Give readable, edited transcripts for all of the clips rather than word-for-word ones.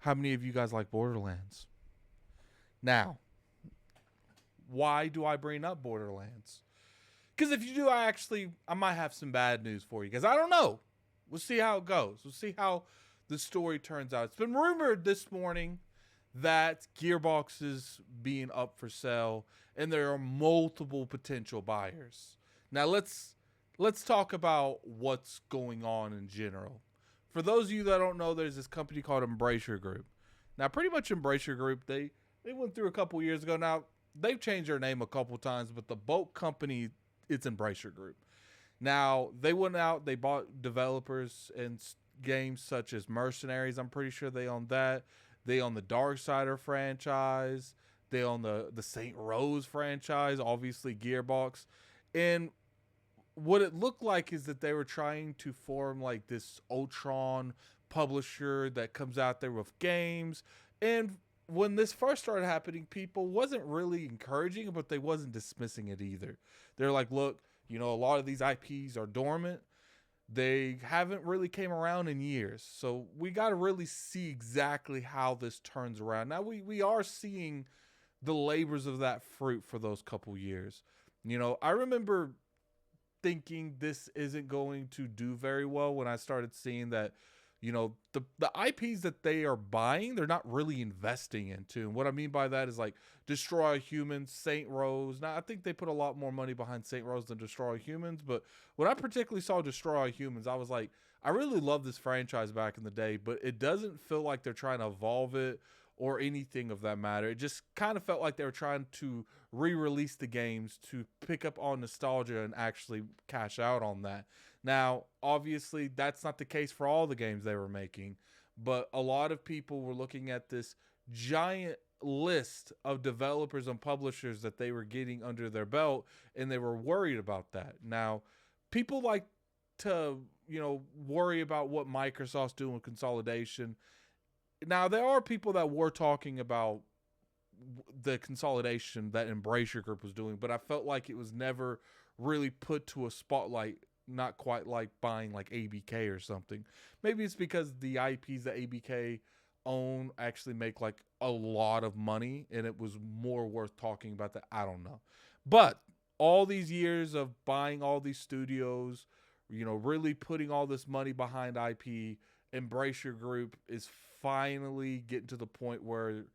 How many of you guys like Borderlands? Now, why do I bring up Borderlands? Because if you do, I might have some bad news for you. Because I don't know. We'll see how it goes. We'll see how the story turns out. It's been rumored this morning that Gearbox is being up for sale, and there are multiple potential buyers. Now let's talk about what's going on in general. For those of you that don't know, there's this company called Embracer Group. Now, pretty much Embracer Group, they went through a couple years ago. Now they've changed their name a couple times, but the bulk company, it's Embracer Group. Now they went out, they bought developers and games such as Mercenaries. I'm pretty sure they own that. They own the Darksider franchise. They own the Saint Rose franchise, obviously Gearbox. And what it looked like is that they were trying to form like this Ultron publisher that comes out there with games. And when this first started happening, people wasn't really encouraging it, but they wasn't dismissing it either. They're like, look, a lot of these IPs are dormant. They haven't really came around in years. So we got to really see exactly how this turns around. Now we are seeing the labors of that fruit for those couple years. I remember thinking this isn't going to do very well when I started seeing that, the IPs that they are buying, they're not really investing into. And what I mean by that is like Destroy Humans, Saint Rose. Now, I think they put a lot more money behind Saint Rose than Destroy Humans. But when I particularly saw Destroy Humans, I was like, I really love this franchise back in the day, but it doesn't feel like they're trying to evolve it or anything of that matter. It just kind of felt like they were trying to re-release the games to pick up on nostalgia and actually cash out on that. Now, obviously, that's not the case for all the games they were making, but a lot of people were looking at this giant list of developers and publishers that they were getting under their belt, and they were worried about that. Now, people like to, worry about what Microsoft's doing with consolidation. Now, there are people that were talking about the consolidation that Embracer Group was doing, but I felt like it was never really put to a spotlight, not quite like buying like ABK or something. Maybe it's because the IPs that ABK own actually make like a lot of money and it was more worth talking about that. I don't know. But all these years of buying all these studios, really putting all this money behind IP, Embracer Group is finally getting to the point where,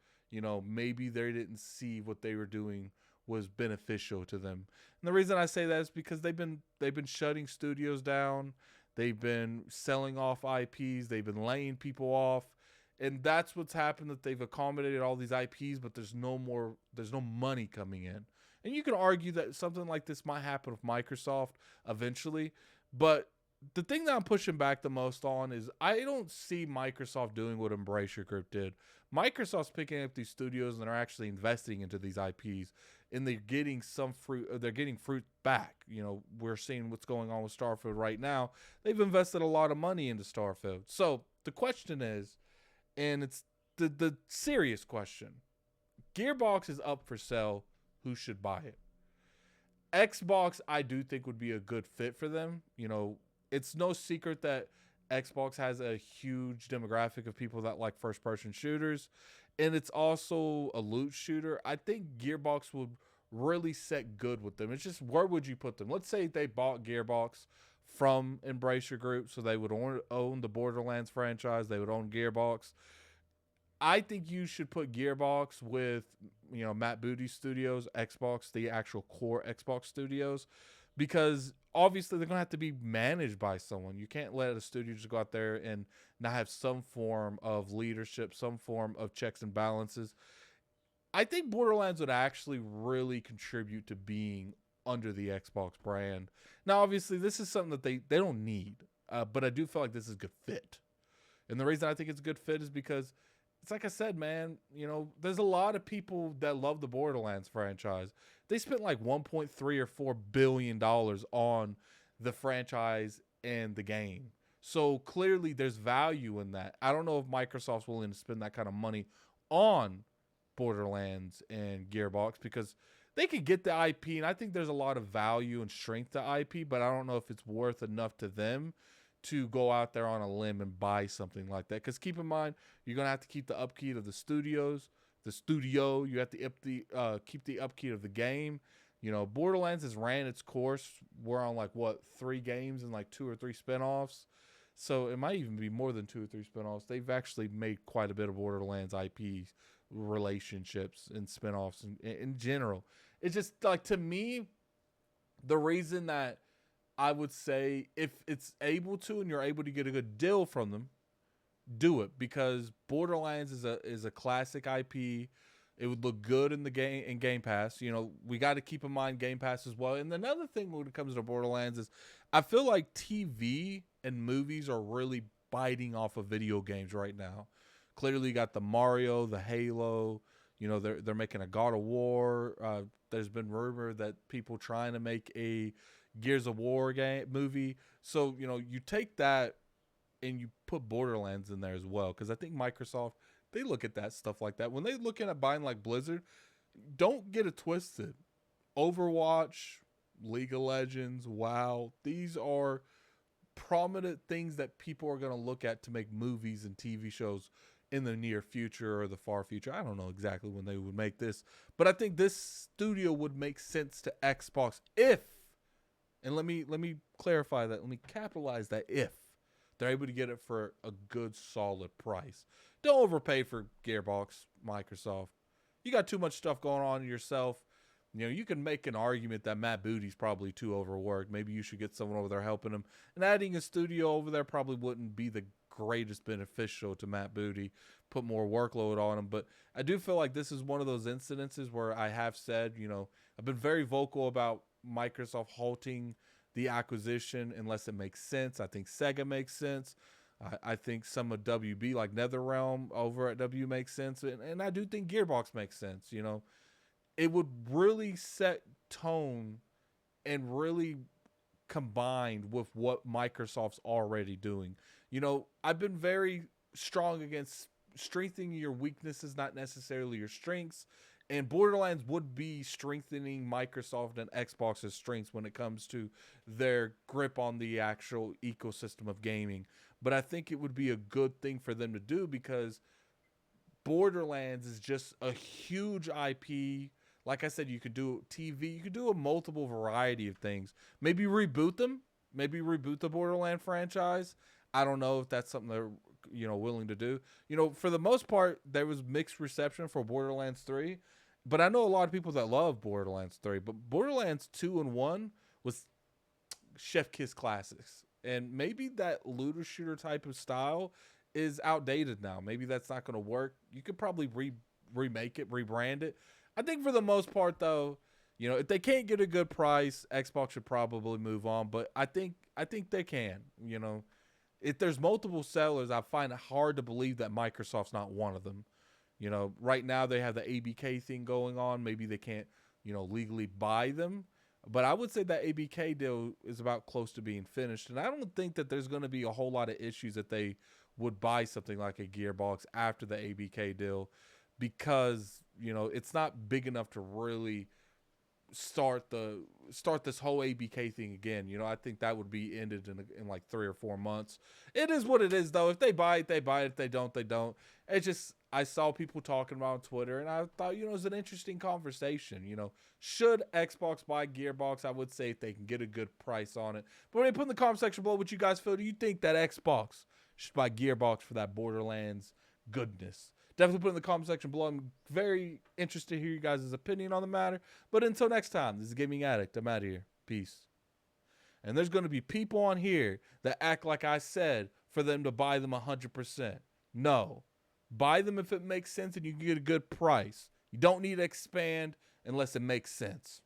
maybe they didn't see what they were doing was beneficial to them. And the reason I say that is because they've been shutting studios down, they've been selling off IPs, they've been laying people off, and that's what's happened. That they've accommodated all these IPs, but there's no money coming in. And you can argue that something like this might happen with Microsoft eventually, but the thing that I'm pushing back the most on is I don't see Microsoft doing what Embracer Group did. Microsoft's picking up these studios and they're actually investing into these IPs, and they're getting some fruit. They're getting fruit back. We're seeing what's going on with Starfield right now. They've invested a lot of money into Starfield. So the question is, and it's the serious question: Gearbox is up for sale. Who should buy it? Xbox, I do think would be a good fit for them. It's no secret that Xbox has a huge demographic of people that like first-person shooters, and it's also a loot shooter. I think Gearbox would really set good with them. It's just, where would you put them? Let's say they bought Gearbox from Embracer Group, so they would own the Borderlands franchise. They would own Gearbox. I think you should put Gearbox with, Matt Booty Studios, Xbox, the actual core Xbox studios, because obviously they're going to have to be managed by someone. You can't let a studio just go out there and not have some form of leadership, some form of checks and balances. I think Borderlands would actually really contribute to being under the Xbox brand. Now, obviously, this is something that they don't need, but I do feel like this is a good fit. And the reason I think it's a good fit is because it's like I said, man, there's a lot of people that love the Borderlands franchise. They spent like 1.3 or 4 billion dollars on the franchise and the game. So clearly there's value in that. I don't know if Microsoft's willing to spend that kind of money on Borderlands and Gearbox because they could get the IP, and I think there's a lot of value and strength to IP, but I don't know if it's worth enough to them to go out there on a limb and buy something like that. Because keep in mind, you're going to have to keep the upkeep of the studios. The studio, you have to keep the upkeep of the game. You know, Borderlands has ran its course. We're on like, what, 3 games and like 2 or 3 spinoffs. So it might even be more than 2 or 3 spinoffs. They've actually made quite a bit of Borderlands IP relationships and spinoffs in general. It's just like, to me, the reason that I would say if it's able to and you're able to get a good deal from them, do it, because Borderlands is a classic IP. It would look good in the Game Pass. You know, we got to keep in mind Game Pass as well. And another thing when it comes to Borderlands is I feel like TV and movies are really biting off of video games right now. Clearly, you got the Mario, the Halo. You know, they're making a God of War. There's been rumor that people trying to make a Gears of War movie. So, you know, you take that and you put Borderlands in there as well, because I think Microsoft, they look at that stuff like that. When they looking at buying like Blizzard, don't get it twisted. Overwatch, League of Legends, WoW, these are prominent things that people are going to look at to make movies and TV shows in the near future or the far future. I don't know exactly when they would make this, but I think this studio would make sense to Xbox if, and let me clarify that, let me capitalize that, if they're able to get it for a good solid price. Don't overpay for Gearbox, Microsoft. You got too much stuff going on yourself. You know, you can make an argument that Matt Booty's probably too overworked. Maybe you should get someone over there helping him. And adding a studio over there probably wouldn't be the greatest beneficial to Matt Booty. Put more workload on him. But I do feel like this is one of those incidences where I have said, you know, I've been very vocal about Microsoft halting the acquisition unless it makes sense. I think Sega makes sense. I think some of WB, like NetherRealm over at W, makes sense. And I do think Gearbox makes sense. You know, it would really set tone and really combined with what Microsoft's already doing. You know, I've been very strong against strengthening your weaknesses, not necessarily your strengths. And Borderlands would be strengthening Microsoft and Xbox's strengths when it comes to their grip on the actual ecosystem of gaming. But I think it would be a good thing for them to do, because Borderlands is just a huge IP. Like I said, you could do TV. You could do a multiple variety of things. Maybe reboot them. Maybe reboot the Borderlands franchise. I don't know if that's something they're, you know, willing to do. You know, for the most part, there was mixed reception for Borderlands 3. But I know a lot of people that love Borderlands 3. But Borderlands 2 and 1 was chef kiss classics. And maybe that looter shooter type of style is outdated now. Maybe that's not going to work. You could probably remake it, rebrand it. I think for the most part, though, you know, if they can't get a good price, Xbox should probably move on. But I think they can. You know, if there's multiple sellers, I find it hard to believe that Microsoft's not one of them. You know, right now they have the ABK thing going on. Maybe they can't, you know, legally buy them. But I would say that ABK deal is about close to being finished. And I don't think that there's going to be a whole lot of issues that they would buy something like a Gearbox after the ABK deal, because, you know, it's not big enough to really start this whole ABK thing again. You know, I think that would be ended in like 3 or 4 months. It is what it is, though. If they buy it, they buy it. If they don't, they don't. It's just, I saw people talking about it on Twitter, and I thought, you know, it was an interesting conversation. You know, should Xbox buy Gearbox? I would say if they can get a good price on it. But when you put in the comment section below what you guys feel, do you think that Xbox should buy Gearbox for that Borderlands goodness? Definitely put in the comment section below. I'm very interested to hear you guys' opinion on the matter. But until next time, this is Gaming Addict. I'm out of here. Peace. And there's going to be people on here that act like I said for them to buy them 100%. No. Buy them if it makes sense and you can get a good price. You don't need to expand unless it makes sense.